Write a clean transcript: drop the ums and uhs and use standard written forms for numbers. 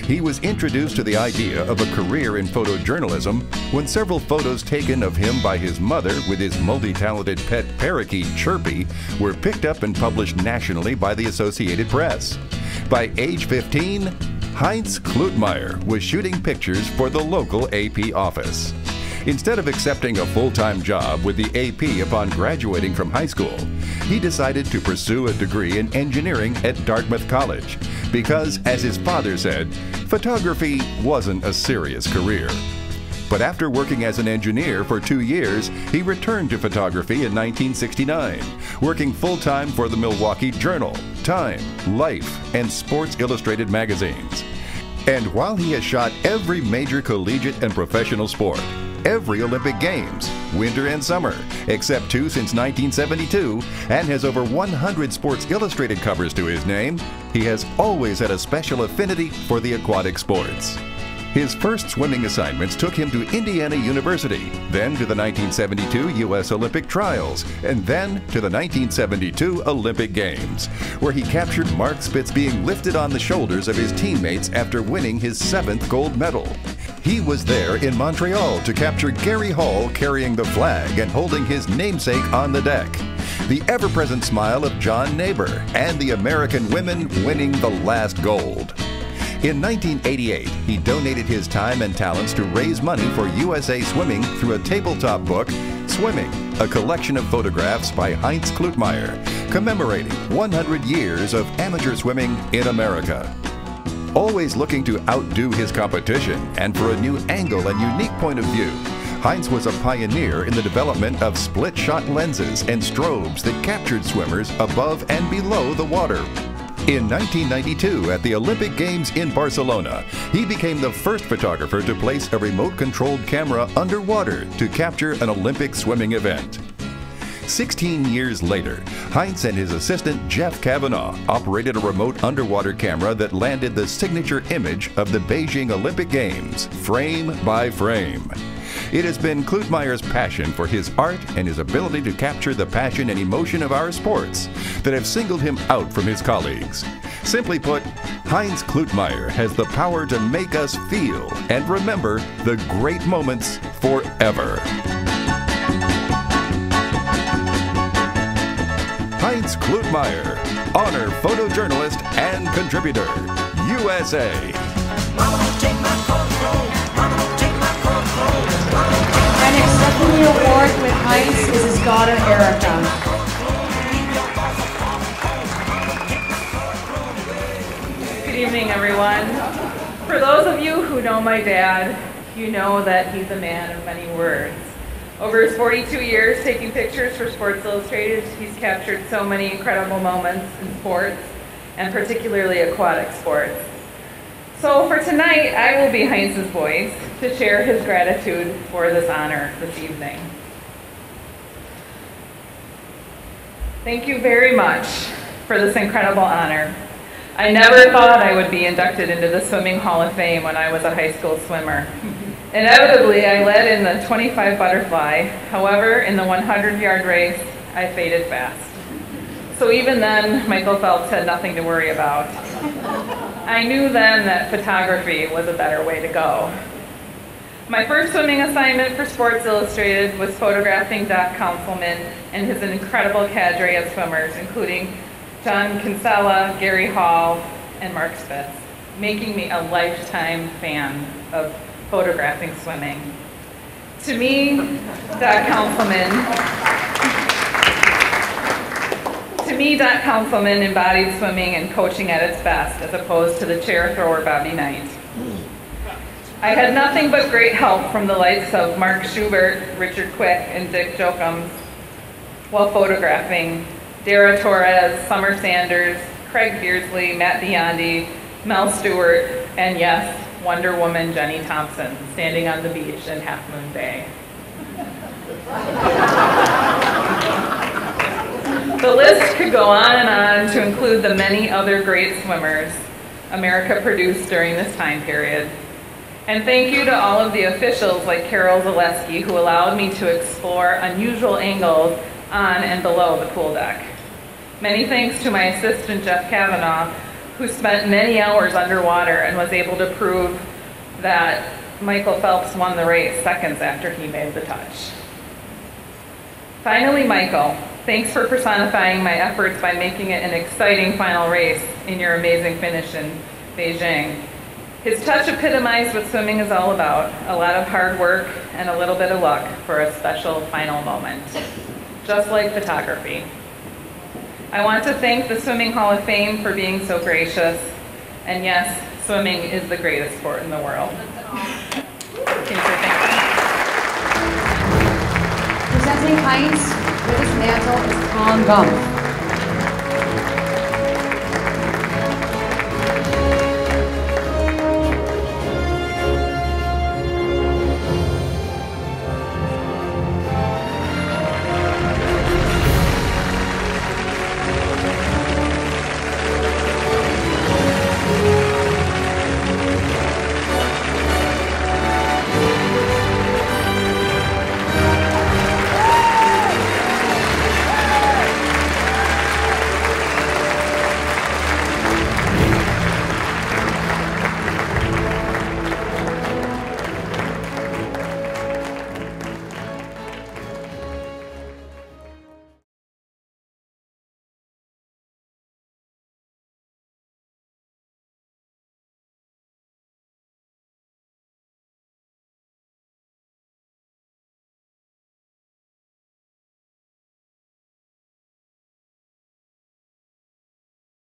He was introduced to the idea of a career in photojournalism when several photos taken of him by his mother with his multi-talented pet parakeet Chirpy were picked up and published nationally by the Associated Press. By age 15, Heinz Kluetmeier was shooting pictures for the local AP office. Instead of accepting a full-time job with the AP upon graduating from high school, he decided to pursue a degree in engineering at Dartmouth College because, as his father said, photography wasn't a serious career. But after working as an engineer for 2 years, he returned to photography in 1969, working full-time for the Milwaukee Journal, Time, Life, and Sports Illustrated magazines. And while he has shot every major collegiate and professional sport, every Olympic Games, winter and summer, except 2 since 1972, and has over 100 Sports Illustrated covers to his name, he has always had a special affinity for the aquatic sports. His first swimming assignments took him to Indiana University, then to the 1972 U.S. Olympic Trials, and then to the 1972 Olympic Games, where he captured Mark Spitz being lifted on the shoulders of his teammates after winning his 7th gold medal. He was there in Montreal to capture Gary Hall carrying the flag and holding his namesake on the deck, the ever-present smile of John Neighbor, and the American women winning the last gold. In 1988, he donated his time and talents to raise money for USA Swimming through a tabletop book, Swimming, a collection of photographs by Heinz Kluetmeier, commemorating 100 years of amateur swimming in America. Always looking to outdo his competition and for a new angle and unique point of view, Heinz was a pioneer in the development of split-shot lenses and strobes that captured swimmers above and below the water. In 1992, at the Olympic Games in Barcelona, he became the first photographer to place a remote-controlled camera underwater to capture an Olympic swimming event. 16 years later, Heinz and his assistant Jeff Kavanaugh operated a remote underwater camera that landed the signature image of the Beijing Olympic Games, frame by frame. It has been Kluetmeier's passion for his art and his ability to capture the passion and emotion of our sports that have singled him out from his colleagues. Simply put, Heinz Kluetmeier has the power to make us feel and remember the great moments forever. Heinz Kluetmeier, honor photojournalist and contributor, USA. And accepting the award with Heinz is his daughter, Erica. Good evening, everyone. For those of you who know my dad, you know that he's a man of many words. Over his 42 years taking pictures for Sports Illustrated, he's captured so many incredible moments in sports, and particularly aquatic sports. So for tonight, I will be Heinz's voice to share his gratitude for this honor this evening. Thank you very much for this incredible honor. I never thought I would be inducted into the Swimming Hall of Fame when I was a high school swimmer. Inevitably, I led in the 25 butterfly. However, in the 100-yard race, I faded fast. So even then, Michael Phelps had nothing to worry about. I knew then that photography was a better way to go. My first swimming assignment for Sports Illustrated was photographing Doc Councilman and his incredible cadre of swimmers, including John Kinsella, Gary Hall, and Mark Spitz, making me a lifetime fan of photographing swimming. To me, Doc Councilman embodied swimming and coaching at its best, as opposed to the chair thrower Bobby Knight. I had nothing but great help from the likes of Mark Schubert, Richard Quick, and Dick Jokums while photographing Dara Torres, Summer Sanders, Craig Beardsley, Matt Biondi, Mel Stewart, and yes, Wonder Woman Jenny Thompson, standing on the beach in Half Moon Bay. The list could go on and on to include the many other great swimmers America produced during this time period. And thank you to all of the officials like Carol Zaleski who allowed me to explore unusual angles on and below the pool deck. Many thanks to my assistant Jeff Kavanaugh, who spent many hours underwater and was able to prove that Michael Phelps won the race seconds after he made the touch. Finally, Michael, thanks for personifying my efforts by making it an exciting final race in your amazing finish in Beijing. His touch epitomized what swimming is all about, a lot of hard work and a little bit of luck for a special final moment, just like photography. I want to thank the Swimming Hall of Fame for being so gracious, and yes, swimming is the greatest sport in the world. Thank you. Presenting Heinz with his mantle is Tom Gump.